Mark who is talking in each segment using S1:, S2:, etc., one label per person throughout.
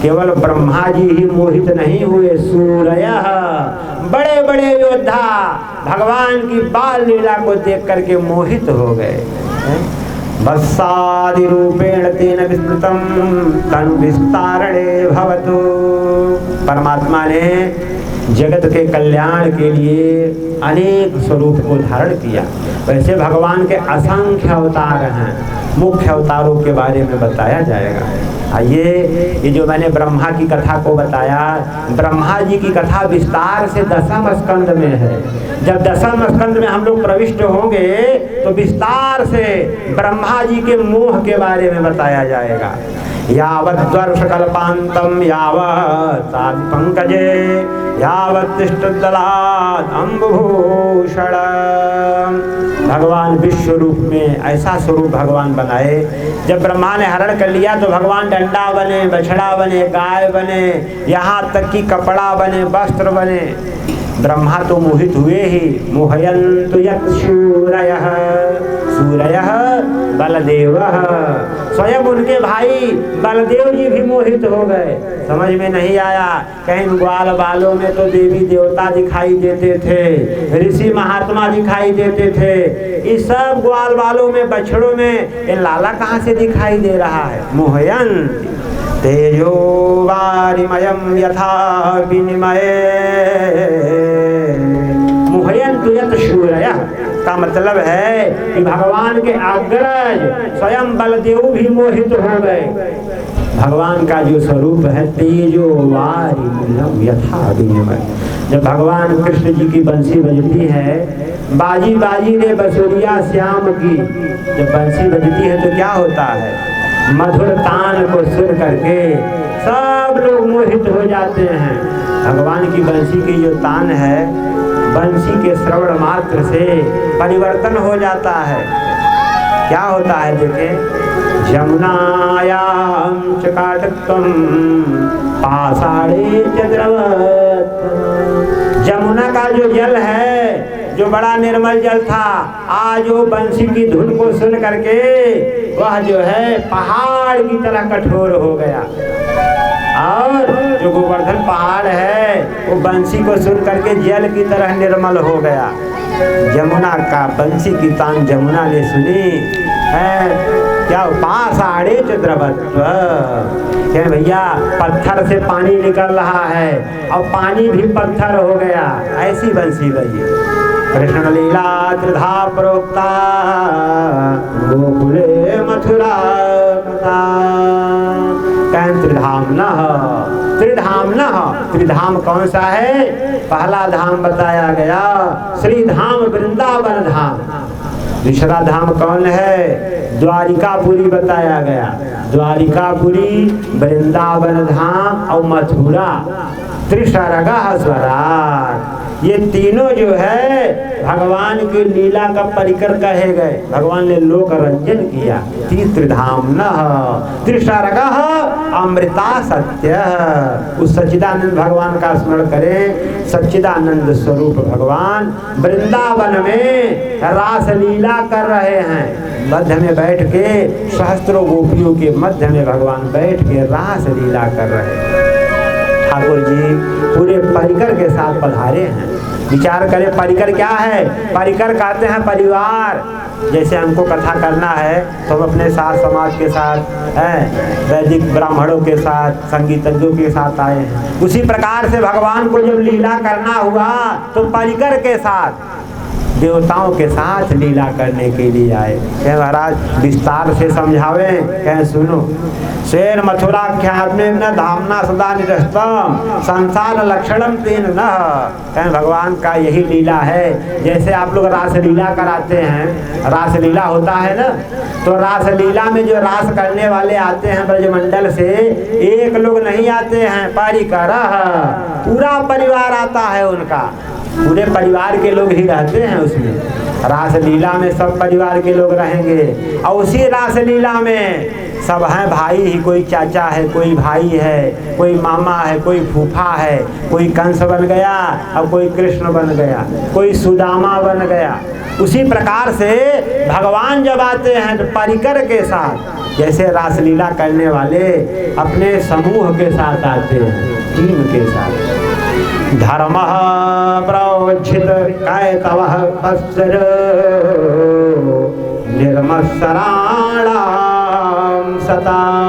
S1: केवल ब्रह्मा जी ही मोहित नहीं हुए, सूरयः बड़े बड़े योद्धा भगवान की बाल लीला को देख करके मोहित हो गए। वत्सादि रूपेण तेन विस्तृतम तनु विस्तारणे भवतु। परमात्मा ने जगत के कल्याण के लिए अनेक स्वरूप को धारण किया। वैसे भगवान के असंख्य अवतार हैं, मुख्य अवतारों के बारे में बताया जाएगा। आइए, ये जो मैंने ब्रह्मा की कथा को बताया, ब्रह्मा जी की कथा विस्तार से दसम स्कंद में है। जब दसम स्कंद में हम लोग प्रविष्ट होंगे तो विस्तार से ब्रह्मा जी के मोह के बारे में बताया जाएगा। यावत् वर्ष कल्पांतम यावत् पंकजे यावत् तिष्ठदलात् अम्बुभूषण। भगवान विश्व रूप में ऐसा स्वरूप भगवान बनाए। जब ब्रह्मा ने हरण कर लिया तो भगवान डंडा बने, बछड़ा बने, गाय बने, यहाँ तक कि कपड़ा बने, वस्त्र बने। ब्रह्मा तो मोहित हुए ही। मोहयन्तु यत् सूरयः, सूरयः बलदेवः। स्वयं उनके भाई बलदेव जी भी मोहित हो गए। समझ में नहीं आया, कहीं ग्वाल बालों में तो देवी देवता दिखाई देते थे, ऋषि महात्मा दिखाई देते थे, इस सब ग्वाल बालों में, बछड़ों में ये लाला कहाँ से दिखाई दे रहा है? मोहयन्ति तेजो वारिमयं यथा विनिमये। मोहयन्तु यत् सूरयः का मतलब है कि भगवान के अग्रज स्वयं बलदेव भी मोहित हो गए। भगवान का जो स्वरूप है तेजो वारिमयं यथा विनिमये। जब भगवान कृष्ण जी की बंसी बजती है, बाजी बाजी ने बसुरिया श्याम की, जब बंसी बजती है तो क्या होता है? मधुर तान को सुन करके सब लोग मोहित हो जाते हैं। भगवान की बंसी की जो तान है, बंसी के श्रवण मात्र से परिवर्तन हो जाता है। क्या होता है देखें, जमुनायां च काटकत्वं पाषाणे च द्रवत्वम्। जमुना का जो जल है, जो बड़ा निर्मल जल था, आज वो बंसी की धुन को सुन करके वह जो है पहाड़ की तरह कठोर हो गया। और जो गोवर्धन पहाड़ है वो बंसी को सुन करके जल की तरह निर्मल हो गया। जमुना का बंसी की तान जमुना ने सुनी है, क्या पाषाणे च द्रवत्व। क्या भैया, पत्थर से पानी निकल रहा है और पानी भी पत्थर हो गया, ऐसी बंसी बजी। कृष्ण लीला त्रिधा प्रोक्ता गोकुले मथुरा कथा। त्रिधाम्नः, त्रिधाम्नः, त्रिधाम कौन सा है? पहला धाम बताया गया श्री धाम वृंदावन धाम। दूसरा धाम कौन है? द्वारिकापुरी बताया गया, द्वारिकापुरी, वृंदावन धाम और मथुरा। त्रिसर्गः स्वराट। ये तीनों जो है भगवान की लीला का परिकर कहे गए। भगवान ने लोक रंजन किया। त्रिधाम्नः त्रिसर्गः अमृता सत्य। उस सच्चिदानंद भगवान का स्मरण करें। सच्चिदानंद स्वरूप भगवान वृंदावन में रास लीला कर रहे हैं। मध्य में बैठ के सहस्त्रों गोपियों के मध्य में भगवान बैठ के रास लीला कर रहे हैं। ठाकुर जी पूरे परिकर के साथ पधारे हैं। विचार करें, परिकर क्या है? परिकर कहते हैं परिवार। जैसे हमको कथा करना है तो हम अपने साथ समाज के साथ वैदिक ब्राह्मणों के साथ, संगीतज्ञों के साथ आए हैं। उसी प्रकार से भगवान को जब लीला करना हुआ तो परिकर के साथ, देवताओं के साथ लीला करने के लिए आए। कहे महाराज विस्तार से समझावे। कहे सुनो। शेर मथुराख्यात्मे न धामना सदा निरस्तम संसार लक्षणम तेन न। कहे भगवान का यही लीला है। जैसे आप लोग रास लीला कराते हैं, रास लीला होता है ना, तो रास लीला में जो रास करने वाले आते हैं ब्रजमंडल से, एक लोग नहीं आते हैं, परिकर पूरा परिवार आता है उनका। पूरे परिवार के लोग ही रहते हैं उसमें। रास लीला में सब परिवार के लोग रहेंगे और उसी रास लीला में सब हैं भाई ही। कोई चाचा है, कोई भाई है, कोई मामा है, कोई फूफा है, कोई कंस बन गया और कोई कृष्ण बन गया, कोई सुदामा बन गया। उसी प्रकार से भगवान जब आते हैं तो परिकर के साथ जैसे रासलीला करने वाले अपने समूह के साथ आते हैं, टीम के साथ। धर्मः प्रोज्झित कैतवः पश्चर निर्मत्सराणां सताम्।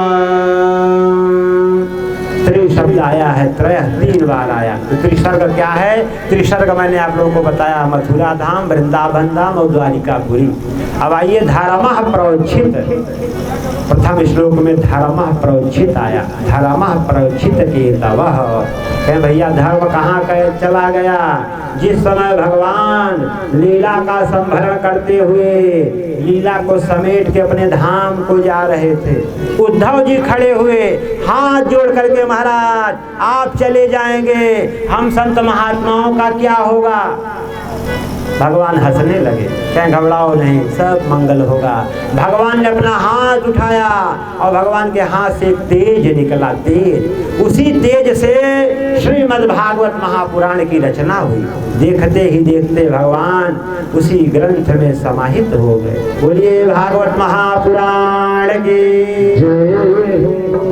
S1: त्रि शब्द आया है, त्रय 3 बार आया। तो त्रिसर्ग क्या है? त्रिसर्ग मैंने आप लोगों को बताया, मथुरा धाम, वृंदावन धाम और द्वारिकापुरी। अब आइए धर्मः प्रोज्झित। प्रथम श्लोक में धर्मः प्रोज्झित आया, धर्मः प्रोज्झित केतवः। कहें भैया धर्म कहाँ चला गया? जिस समय भगवान लीला का संभरण करते हुए लीला को समेट के अपने धाम को जा रहे थे, उद्धव जी खड़े हुए हाथ जोड़ करके, महाराज आप चले जाएंगे, हम संत महात्माओं का क्या होगा? भगवान हंसने लगे, कहें घबराओ नहीं, सब मंगल होगा। भगवान ने अपना हाथ उठाया और भगवान के हाथ से एक तेज निकला, तेज। उसी तेज से श्रीमद् भागवत महापुराण की रचना हुई। देखते ही देखते भगवान उसी ग्रंथ में समाहित हो गए। बोलिए भागवत महापुराण की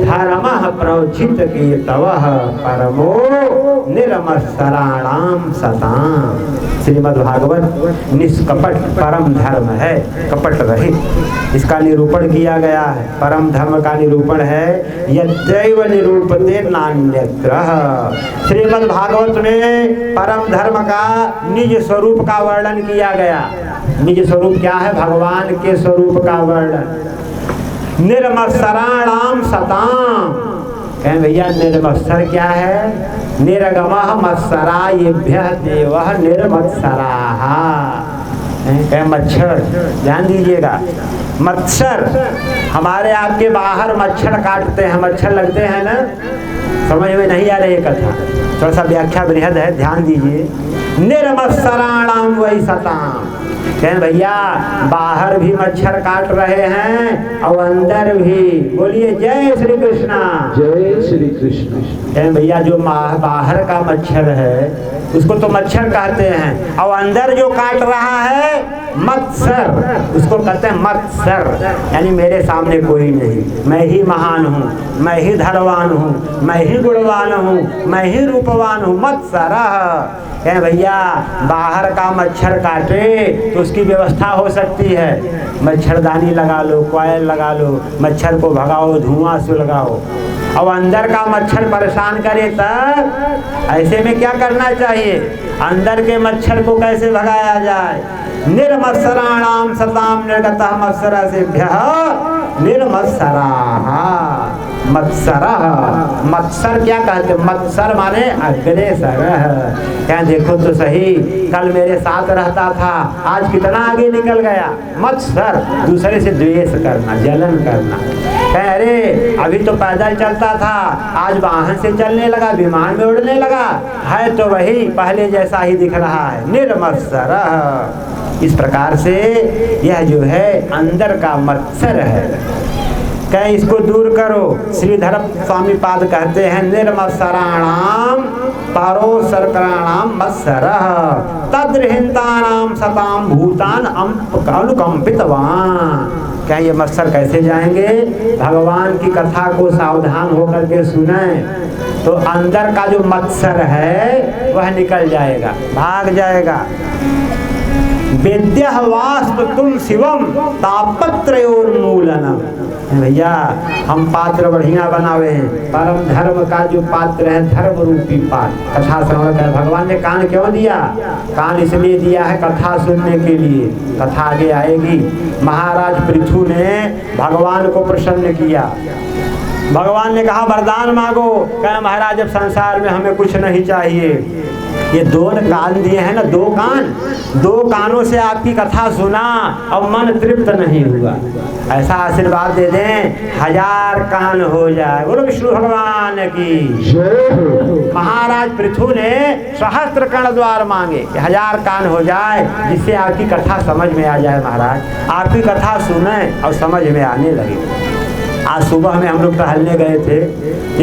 S1: धर्मः प्रोज्झित केतवः परमो निर्मत्सराणां सताम्। श्रीमद् भागवत निष्कपट परम धर्म है, कपट रहित। इसका निरूपण किया गया है। परम धर्म का निरूपण है यद्दैव निरूपते नान्यत्र। श्रीमद् भागवत में परम धर्म का निज स्वरूप का वर्णन किया गया। निज स्वरूप क्या है? भगवान के स्वरूप का वर्णन। निर्मत्सराणां सताम्। कहें भैया निर्मत्सर क्या है? निर्गमः मत्सरा येभ्यः देवः निर्मत्सराः। कहें मच्छर, ध्यान दीजिएगा, मच्छर हमारे आपके बाहर मच्छर काटते हैं, मच्छर लगते हैं ना। समझ में नहीं आ रही कथा, थोड़ा सा व्याख्या बृहद है, ध्यान दीजिए। निर्मत्सराणां वै सताम्। कहें भैया बाहर भी मच्छर काट रहे हैं और अंदर भी। बोलिए जय श्री कृष्णा,
S2: जय श्री कृष्ण।
S1: कहें भैया जो बाहर का मच्छर है उसको तो मच्छर कहते हैं, और अंदर जो काट रहा है मत्सर, उसको कहते हैं मत्सर। यानी मेरे सामने कोई नहीं, मैं ही महान हूँ, मैं ही धनवान हूँ, मैं ही गुणवान हूँ, मैं ही रूपवान हूँ। मत्सरः। कहें भैया बाहर का मच्छर काटे तो उसकी व्यवस्था हो सकती है, मच्छरदानी लगा लो, कॉयल लगा लो, मच्छर को भगाओ, धुआं सुलगाओ। और अंदर का मच्छर परेशान करे तब ऐसे में क्या करना चाहिए? अंदर के मच्छर को कैसे भगाया जाए? निर्मत्सराणां सताम् निर्गतः मत्सरेभ्यः निर्मत्सराः। मत्सरः, मत्सर क्या कहते हैं? मत्सर माने अग्रेसरः। क्या देखो तो सही, कल मेरे साथ रहता था, आज कितना आगे निकल गया। मत्सर, दूसरे से द्वेष करना, जलन करना। कह अरे अभी तो पैदल चलता था, आज वाहन से चलने लगा, विमान में उड़ने लगा, है तो वही पहले जैसा ही दिख रहा है। निर्मत्सरः। इस प्रकार से यह जो है अंदर का मत्सर है, कहें इसको दूर करो। श्रीधर स्वामी पाद कहते हैं निर्मत्सराणां पारोसर्कराणां मत्सरः तद्रहिंतानां सतां भूतान अनुकंपितवान। क्या ये मत्सर कैसे जाएंगे? भगवान की कथा को सावधान होकर के सुने तो अंदर का जो मत्सर है वह निकल जाएगा, भाग जाएगा। वेद्यः वास्प तुम शिवम तापत्रयोन्मूलनम। भैया हम पात्र बढ़िया बनावे हैं, परम धर्म का जो पात्र है, धर्म रूपी पात्र। कथा श्रवण कर, भगवान ने कान क्यों दिया? कान इसलिए दिया है कथा सुनने के लिए। कथा आगे आएगी। महाराज पृथु ने भगवान को प्रसन्न किया। भगवान ने कहा वरदान मांगो। कहा महाराज अब संसार में हमें कुछ नहीं चाहिए। ये 2 कान दिए हैं ना, 2 कान, 2 कानों से आपकी कथा सुना और मन तृप्त नहीं हुआ। ऐसा आशीर्वाद दे दें 1000 कान हो जाए। बोलो विष्णु भगवान की। महाराज पृथु ने सहस्त्र कर्ण द्वार मांगे, 1000 कान हो जाए, जिससे आपकी कथा समझ में आ जाए। महाराज आपकी कथा सुने और समझ में आने लगे। आज सुबह में हम लोग टहलने गए थे,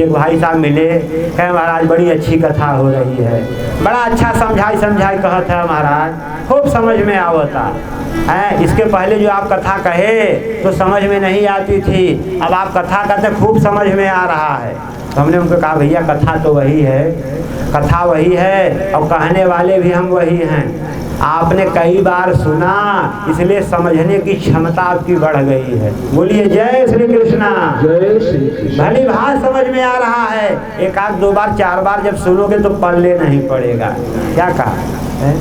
S1: एक भाई साहब मिले, कहे महाराज बड़ी अच्छी कथा हो रही है, बड़ा अच्छा समझाई कहता है महाराज, खूब समझ में आवता। है। इसके पहले जो आप कथा कहे तो समझ में नहीं आती थी, अब आप कथा करते खूब समझ में आ रहा है। तो हमने उनको कहा भैया कथा तो वही है, कथा वही है और कहने वाले भी हम वही हैं। आपने कई बार सुना इसलिए समझने की क्षमता आपकी बढ़ गई है। बोलिए जय श्री कृष्णा।
S2: जय श्री कृष्ण।
S1: भली भात समझ में आ रहा है। एक आध दो बार चार बार जब सुनोगे तो पल्ले नहीं पड़ेगा। क्या कहा है?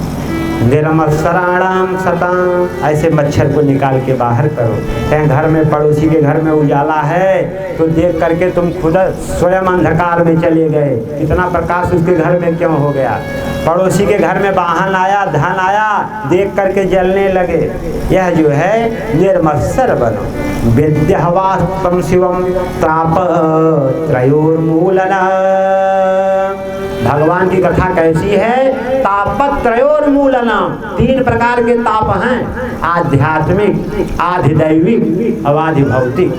S1: निरमत्सराणाम सताम, ऐसे मच्छर को निकाल के बाहर करो। कहीं घर में पड़ोसी के घर में उजाला है तो देख करके तुम खुद स्वयं अंधकार में चले गए, इतना प्रकाश उसके घर में क्यों हो गया? पड़ोसी के घर में वाहन आया, धन आया, देख करके जलने लगे। यह जो है निर्मत्सर बनो। विद्यावास्तम शिवम ताप त्रयोर्मूलना। भगवान की कथा कैसी है? तापत्रयोर्मूलना, तीन प्रकार के ताप हैं, आध्यात्मिक, आधिदैविक और आधिभौतिक।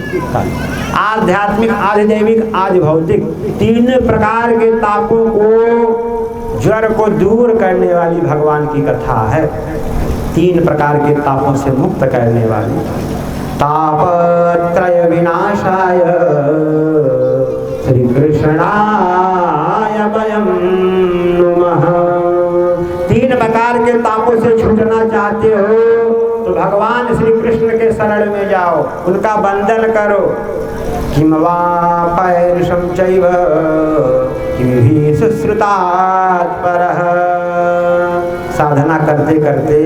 S1: आध्यात्मिक, आधिदैविक, आधिभौतिक, तीन प्रकार के तापों को, ज्वर को दूर करने वाली भगवान की कथा है। तीन प्रकार के तापों से मुक्त करने वाली। तापत्रय विनाशाय श्री कृष्णाय वयं नमः। तीन प्रकार के तापों से छूटना चाहते हो तो भगवान श्री कृष्ण के शरण में जाओ, उनका वंदन करो। किम वा पैरुषं चैव किमिहि सुश्रुतात् परः। साधना करते करते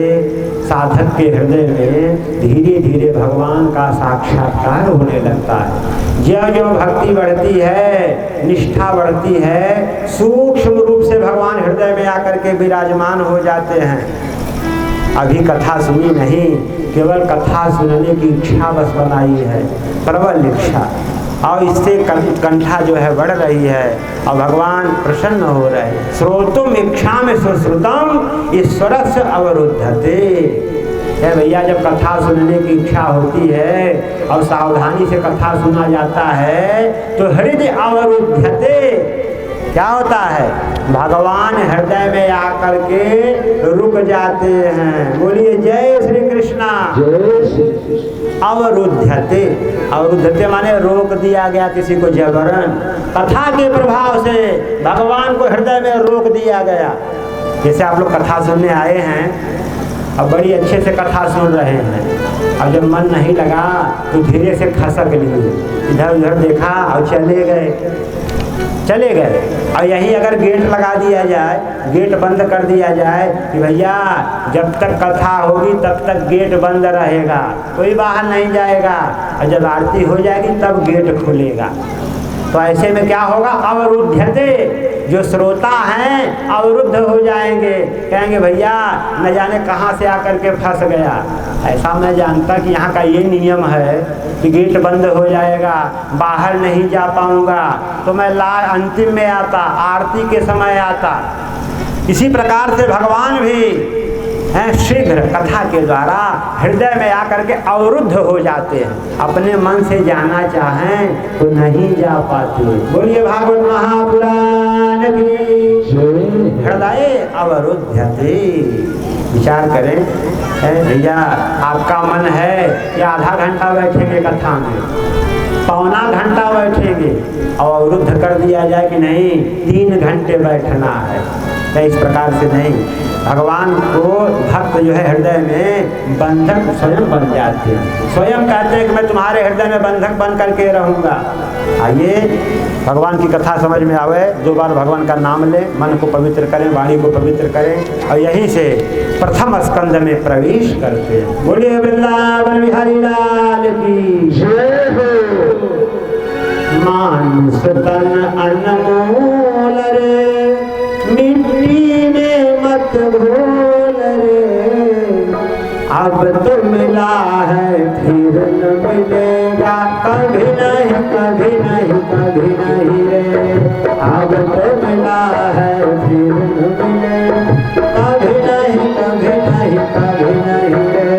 S1: साधक के हृदय में धीरे धीरे भगवान का साक्षात्कार होने लगता है। ज्यों ज्यों भक्ति बढ़ती है, निष्ठा बढ़ती है, सूक्ष्म रूप से भगवान हृदय में आकर के विराजमान हो जाते हैं। अभी कथा सुनी नहीं, केवल कथा सुनने की इच्छा बस बनाई है, प्रबल इच्छा, और इससे कंठा जो है बढ़ रही है और भगवान प्रसन्न हो रहे हैं। श्रोतुम इच्छा में सुश्रुतम ईश्वरस्य अवरुद्धते। भैया जब कथा सुनने की इच्छा होती है और सावधानी से कथा सुना जाता है तो हृदय अवरुद्धते। क्या होता है? भगवान हृदय में आकर के रुक जाते हैं। बोलिए जय श्री कृष्णा।
S2: जय श्री कृष्ण।
S1: अवरुद्धते, अवरुद्धते माने रोक दिया गया किसी को जबरन। कथा के प्रभाव से भगवान को हृदय में रोक दिया गया। जैसे आप लोग कथा सुनने आए हैं, अब बड़ी अच्छे से कथा सुन रहे हैं, और जब मन नहीं लगा तो धीरे से खसक लिए, इधर उधर देखा और चले गए। और यही अगर गेट लगा दिया जाए, गेट बंद कर दिया जाए कि भैया जब तक कथा होगी तब तक गेट बंद रहेगा, कोई बाहर नहीं जाएगा, और जब आरती हो जाएगी तब गेट खुलेगा, तो ऐसे में क्या होगा? अवरुद्धते। जो श्रोता हैं अवरुद्ध हो जाएंगे, कहेंगे भैया न जाने कहाँ से आकर के फंस गया। ऐसा मैं जानता कि यहाँ का ये नियम है कि गेट बंद हो जाएगा, बाहर नहीं जा पाऊंगा, तो मैं अंतिम में आता, आरती के समय आता। इसी प्रकार से भगवान भी हैं शीघ्र कथा के द्वारा हृदय में आकर के अवरुद्ध हो जाते हैं। अपने मन से जाना चाहें तो नहीं जा पाते। बोलिए भागवत महापुराण की। हृदय अवरुद्धते। विचार करें भैया, आपका मन है कि आधा घंटा बैठेंगे कथा में, पौना घंटा बैठेंगे, और अवरुद्ध कर दिया जाए कि नहीं 3 घंटे बैठना है, तो इस प्रकार से नहीं। भगवान को भक्त जो है हृदय में बंधक स्वयं बन जाते हैं। स्वयं कहते हैं कि मैं तुम्हारे हृदय में बंधक बन करके रहूँगा। आइए भगवान की कथा समझ में आवे, 2 बार भगवान का नाम लें, मन को पवित्र करें, वाणी को पवित्र करें, और यहीं से प्रथम स्कंद में प्रवेश करते हैं। बोलिए वृंदावन बिहारी लाल की जय हो। मानुष तन अनमोल रे, मिट्टी में मत घोल रे, अब तो मिला है फिर न मिलेगा, कभी नहीं कभी नहीं कभी नहीं रे। अब तो मिला है फिर न मिलेगा, कभी नहीं कभी नहीं कभी नहीं रे।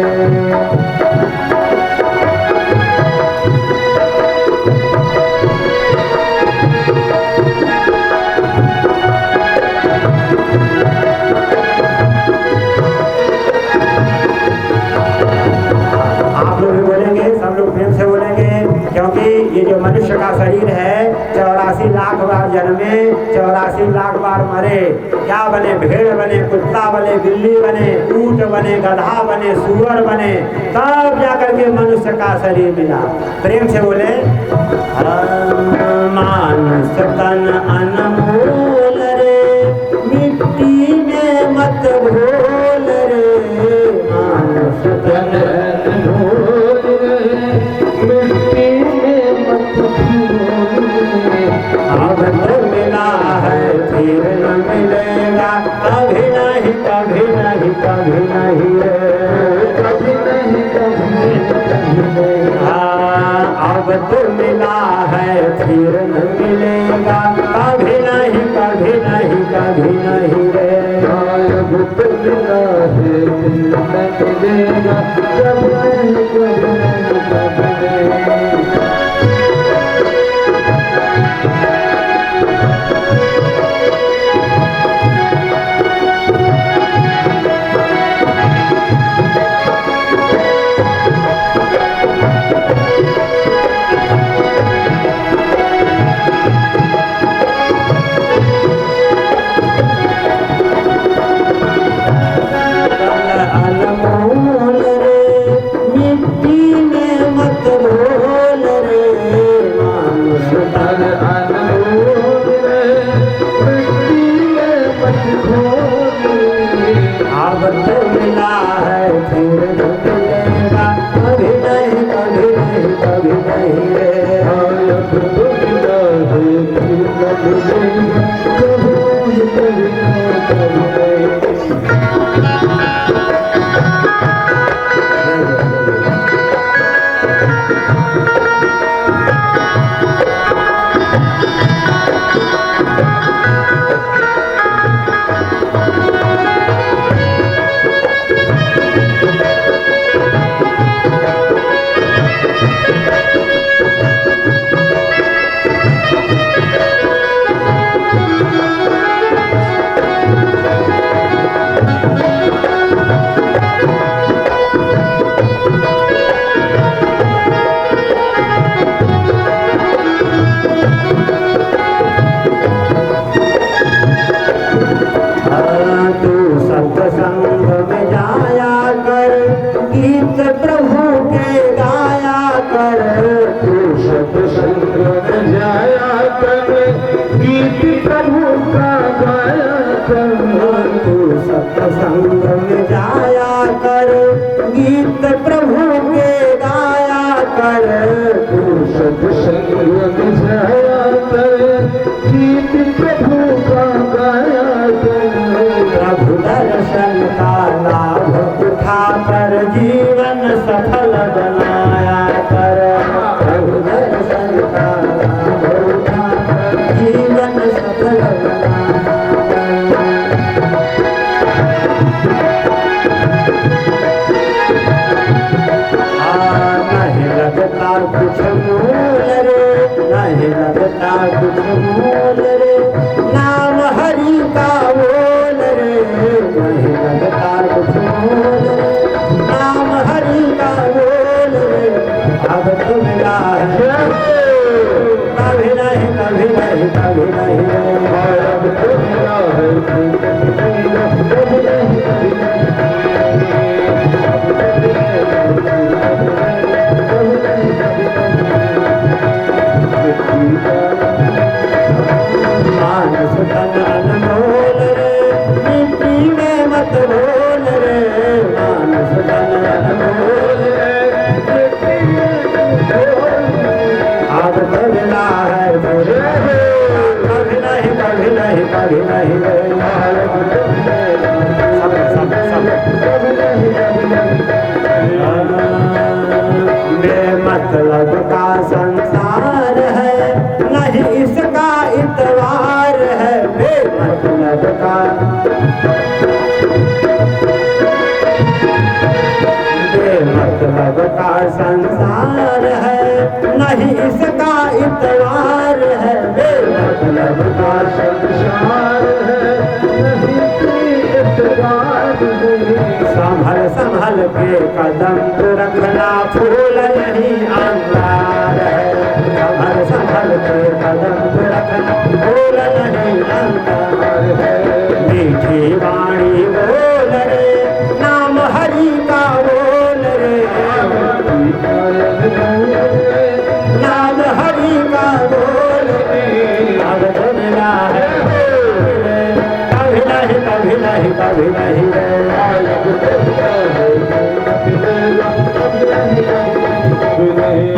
S1: 84 लाख बार मरे, क्या बने? भेड़ बने, कुत्ता बने, बिल्ली बने, ऊंट बने, गधा बने, सूअर बने, तब जाकर के मनुष्य का शरीर मिला। प्रेम से बोले मानुष तन अनमोल रे, मिट्टी में मत भूल रे, मानुष तन
S2: अनमोल रे, मिट्टी में मत भूल रे।
S1: अब तो मिला है फिर न मिलेगा, कभी नहीं कभी नहीं कभी नहीं रे,
S2: कभी नहीं कभी नहीं।
S1: अब तो मिला है फिर न मिलेगा, कभी नहीं कभी नहीं कभी नहीं रे।
S2: अब तो मिला है फिर न मिलेगा, कभी नहीं कभी नहीं कभी नहीं।
S1: अनमोल रे, मिट्टी में मत भूल रे, मानुष
S2: तन अनमोल रे, मिट्टी में मत भूल रे।
S1: अब तो मिला है फिर न मिलेगा, कभी नहीं कभी नहीं कभी नहीं रे।
S2: अब तो मिला है फिर न मिलेगा, कभी नहीं कभी नहीं कभी नहीं।
S1: तू सत्संग में जाया कर, गीत प्रभु के गाया कर,
S2: तू सत्संग में जाया कर, गीत प्रभु का गाया कर।
S1: तू सत्संग में जाया कर, गीत प्रभु के गाया कर,
S2: तू सत्संग में जाया कर, गीत प्रभु का गाया कर।
S1: प्रभु दर्शन का लाभ उठा कर जीवन सफल बनाया कर, प्रभु दर्शन का लाभ उठा कर जीवन सफल बनाया नहीं लगता कुछ मूल रे, नहीं लगता कुछ मूल रे, नाम हरि का बोल रे, नहीं लगता कुछ मूल रे, नाम हरि का बोल रे। अब तो मिला है कभी नहीं कभी नहीं कभी नहीं रे।
S2: अब तो मिला है कभी नहीं कभी
S1: मानस तन अनमोल रे, मिट्टी में मत भूल रे, मानस तन अनमोल रे, मिट्टी में मत भूल रे। अब तो मिला है फिर कभी नहीं कभी नहीं कभी नहीं रे। सब बेमतलब का संसार है, नहीं इसका इतवार है, बेमतलब का बेमतलब का संसार है, नहीं इसका इतवार है, बेमतलब का
S2: संसार है, नहीं कोई इतबार नहीं।
S1: संभल संभल के कदम तो रखना, फूल नहीं अंगार है, संभल संभल के कदम तो रखना, फूल नहीं कभी नहीं रे।
S2: अब तो मिला है फिर न मिलेगा, अब नहीं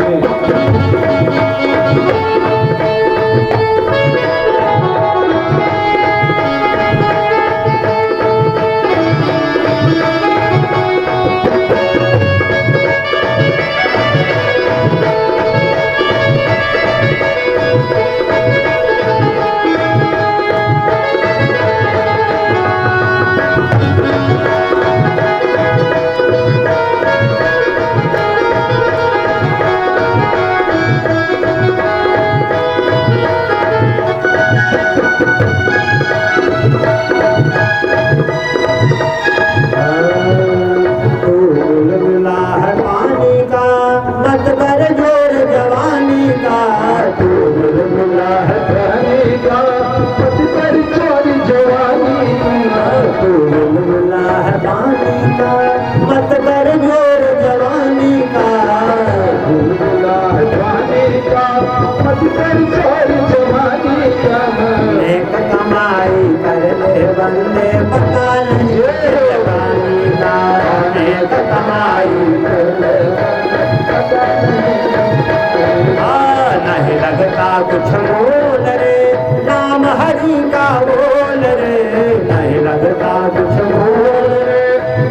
S1: कुछ बोल रे, नाम हरि का बोल रे, नहीं लगता कुछ बोल रे,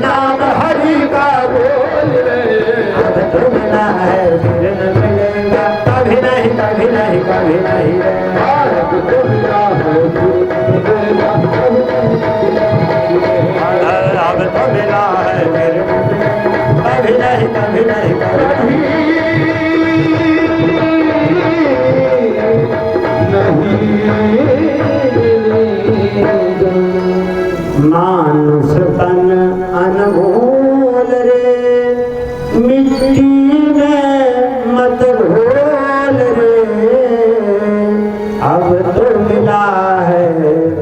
S1: नाम हरि का बोल रे। अब तो मिला है फिर न मिलेगा, कभी नहीं कभी नहीं कभी नहीं रे।
S2: अब तो मिला है फिर न मिलेगा, कभी
S1: अब तो मिला है फिर कभी नहीं कभी नहीं कभी मानुष तन अनमोल रे, मिट्टी में मत घोल रे। अब तो मिला है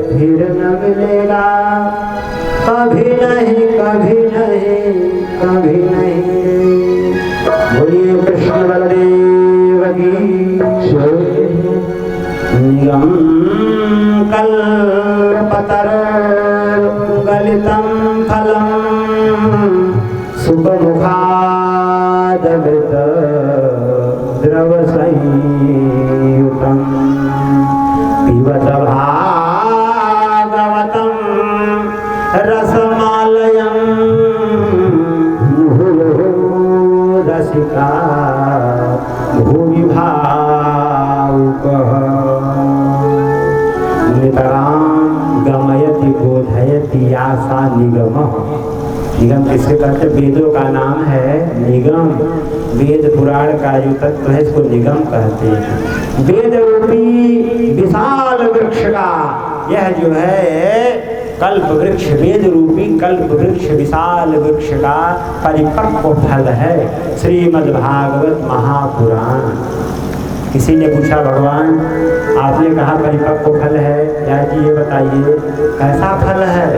S1: फिर न मिलेगा, कभी नहीं कभी नहीं कभी नहीं। बोलिए कृष्ण बलदेव की जय। निगम कल्पतर गलितं फलं सुखमुखादमृत द्रवसंयुतं पिबत भागवतं रसमालयं मुहुर्मुहुः रसिका भुवि भावुकः नितरां गमयति बोधयति आशा निगमः। निगम किसके कहते? वेदों का नाम है निगम। वेद पुराण का जो तत्व है इसको निगम कहते हैं। वेद रूपी विशाल वृक्ष का यह जो है कल्प वृक्ष, वेद रूपी कल्प वृक्ष, विशाल वृक्ष का परिपक्व फल है श्रीमद् भागवत महापुराण। किसी ने पूछा भगवान आपने कहा परिपक्व फल है, या जी ये बताइए कैसा फल है?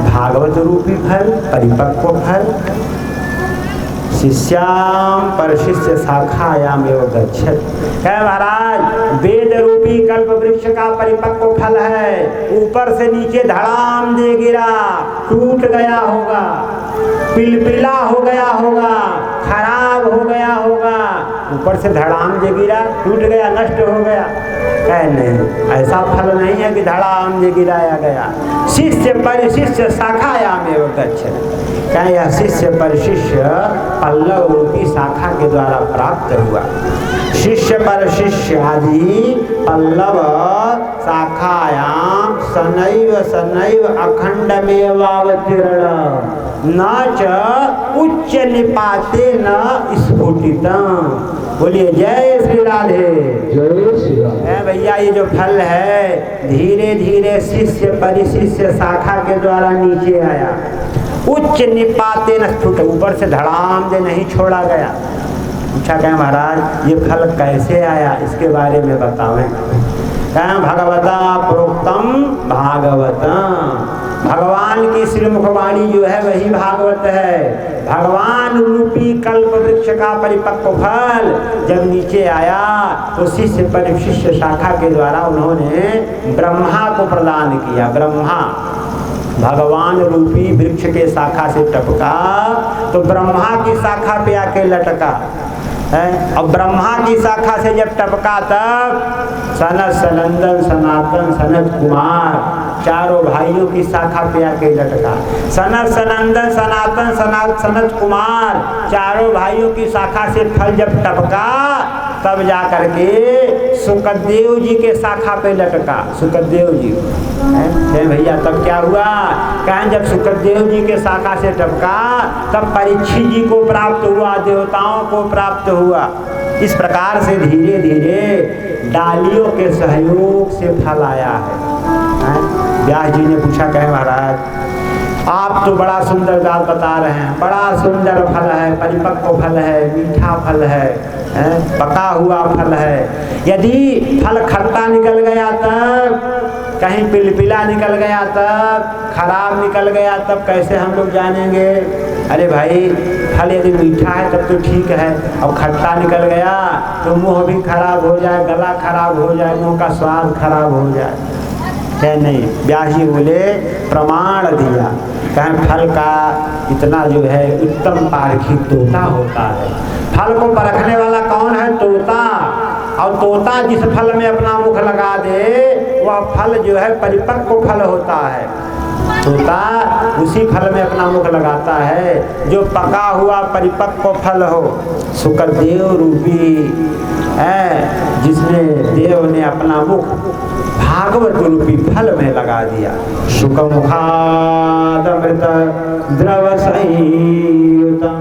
S1: भागवत रूपी फल, परिपक्व फल। शिष्याम पर शिष्य शाखायाम एवं गच्छत। कह महाराज वेद रूपी कल्प वृक्ष का परिपक्व फल है, ऊपर से नीचे धड़ाम दे गिरा, टूट गया होगा, पिलपिला हो गया होगा, खराब हो गया होगा, ऊपर से धड़ाम दे गिरा, टूट गया, नष्ट हो गया। कह नहीं, ऐसा फल नहीं है कि धड़ाम दे गिराया गया। शिष्य पर शिष्य शाखायाम एवं गच्छत। क्या यह शिष्य पर शिष्य पल्लव रूपी शाखा के द्वारा प्राप्त हुआ। शिष्य पर शिष्य आदि पल्लव शाखायाम सनैव सनैव अखंडमेवावतीर्ण न च उच्च निपाते न स्फुटितम्। बोलिए जय श्री राधे।
S2: जय श्री राधे।
S1: भैया ये जो फल है धीरे धीरे शिष्य परिशिष्य शाखा के द्वारा नीचे आया, उच्च निपाते न स्फुट, ऊपर से धड़ाम दे नहीं छोड़ा गया। पूछा क्या महाराज ये फल कैसे आया, इसके बारे में बतावें। क्या भगवता प्रोक्तम भागवतम। भगवान की श्रीमुखवाणी जो है वही भागवत है। भगवान रूपी कल्प वृक्ष का परिपक्व फल जब नीचे आया तो शिष्य परिशिष्य शाखा के द्वारा उन्होंने ब्रह्मा को प्रदान किया। ब्रह्मा भगवान रूपी वृक्ष के शाखा से टपका तो ब्रह्मा की शाखा पे आके लटका है। और ब्रह्मा की शाखा से जब टपका तब सनत सनंदन सनातन सनत कुमार चारों भाइयों की शाखा पे आके लटका। सनत सनंदन सनातन सनत कुमार चारों भाइयों की शाखा से फल जब टपका तब जा करके सुखदेव जी के शाखा पे लटका। सुखदेव जी भैया तब क्या हुआ, कहें जब सुखदेव जी के शाखा से टपका तब परीक्षित जी को प्राप्त हुआ, देवताओं को प्राप्त हुआ। इस प्रकार से धीरे धीरे डालियों के सहयोग से फल आया है। व्यास जी ने पूछा, कहे महाराज आप तो बड़ा सुंदर बात बता रहे हैं, बड़ा सुंदर फल है, परिपक्व फल है, मीठा फल है, पका हुआ फल है। यदि फल खट्टा निकल गया तब, कहीं पिलपिला निकल गया तब, खराब निकल गया तब कैसे हम लोग जानेंगे? अरे भाई फल यदि मीठा है तब तो ठीक है, अब खट्टा निकल गया तो मुंह भी खराब हो जाए, गला खराब हो जाए, मुंह का स्वाद खराब हो जाए, है नहीं। व्यास जी बोले प्रमाण दिया, कहें फल का इतना जो है उत्तम पारखी तोता होता है। फल को परखने वाला कौन है? तोता। और तोता जिस फल में अपना मुख लगा दे वह फल जो है परिपक्व फल होता है। तोता उसी फल में अपना मुख लगाता है जो पका हुआ परिपक्व फल हो। सुखदेव रूपी है जिसने देव ने अपना मुख भागवत रूपी फल में लगा दिया। सुखमुखादमृत द्रव संयुतम।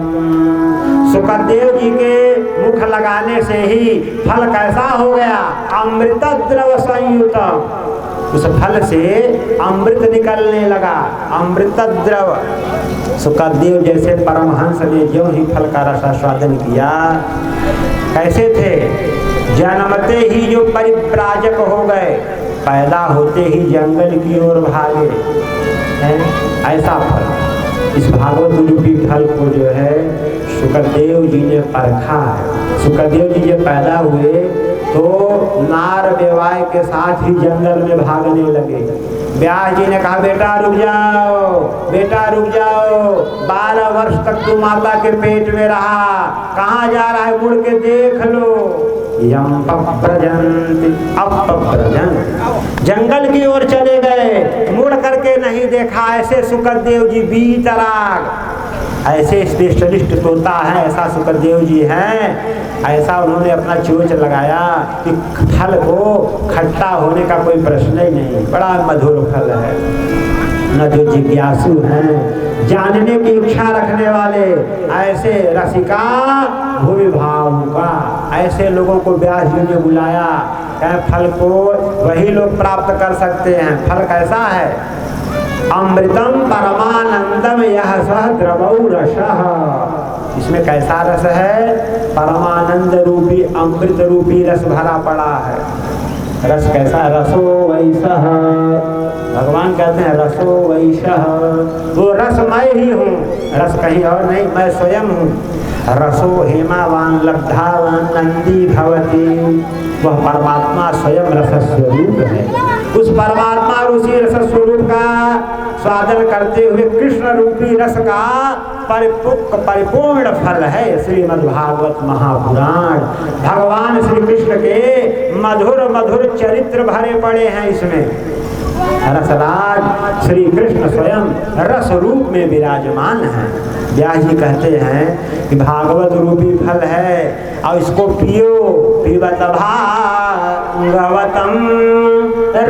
S1: सुखदेव जी के मुख लगाने से ही फल कैसा हो गया? अमृत द्रव संयुतम। उस फल से अमृत निकलने लगा, अमृत द्रव। सुखदेव जैसे परमहंस ने जो ही फल का रसास्वादन किया, कैसे थे? जन्मते ही जो परिव्राजक हो गए, पैदा होते ही जंगल की ओर भागे, ऐसा फल। इस भागवत रूपी फल को जो है सुखदेव जी ने परखा है। सुखदेव जी जब पैदा हुए तो नार बेवाय के साथ ही जंगल में भागने लगे। व्यास जी ने कहा बेटा रुक जाओ, बेटा रुक जाओ, 12 वर्ष तक तू माता के पेट में रहा, कहाँ जा रहा है, मुड़ के देख लो। यम पप्रजन्ति अपप्रजन, जंगल की ओर चले गए, मुड़ करके नहीं देखा। ऐसे सुखदेव जी बीतराग, ऐसे स्पेशलिस्ट तोता है, ऐसा सुखदेव जी हैं। ऐसा उन्होंने अपना चोंच लगाया कि फल को खट्टा होने का कोई प्रश्न ही नहीं, बड़ा मधुर फल है। न जो जिज्ञासु हैं, जानने की इच्छा रखने वाले, ऐसे रसिका भूमि भावुका, ऐसे लोगों को व्यास जी ने बुलाया। फल को वही लोग प्राप्त कर सकते हैं। फल कैसा है? अमृतम परमानंदम यह सह द्रवौ रसः। इसमें कैसा रस है? परमानंद रूपी अमृत रूपी रस भरा पड़ा है। रस कैसा? रसो वैसः। भगवान कहते हैं रसो वैसः, वो रस मैं ही हूँ, रस कहीं और नहीं, मैं स्वयं हूँ। रसो हेमावान लब्धावान नंदी भवती, वह परमात्मा स्वयं रस स्वरूप है। उस परमात्मा और उसी रस स्वरूप का स्वादन करते हुए कृष्ण रूपी रस का परिपूर्ण फल है श्रीमद्भागवत महापुराण। भगवान श्री कृष्ण के मधुर मधुर चरित्र भरे पड़े हैं इसमें। रसराज श्री कृष्ण स्वयं रस रूप में विराजमान है। व्यास जी कहते हैं कि भागवत रूपी फल है और इसको पियो, पिबत भागवतम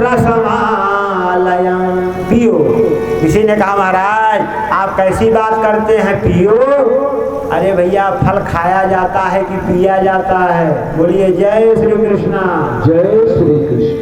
S1: रसमालयम, पियो। किसी ने कहा महाराज आप कैसी बात करते हैं, पियो? अरे भैया फल खाया जाता है कि पिया जाता है? बोलिए जय श्री कृष्णा।
S2: जय श्री कृष्ण।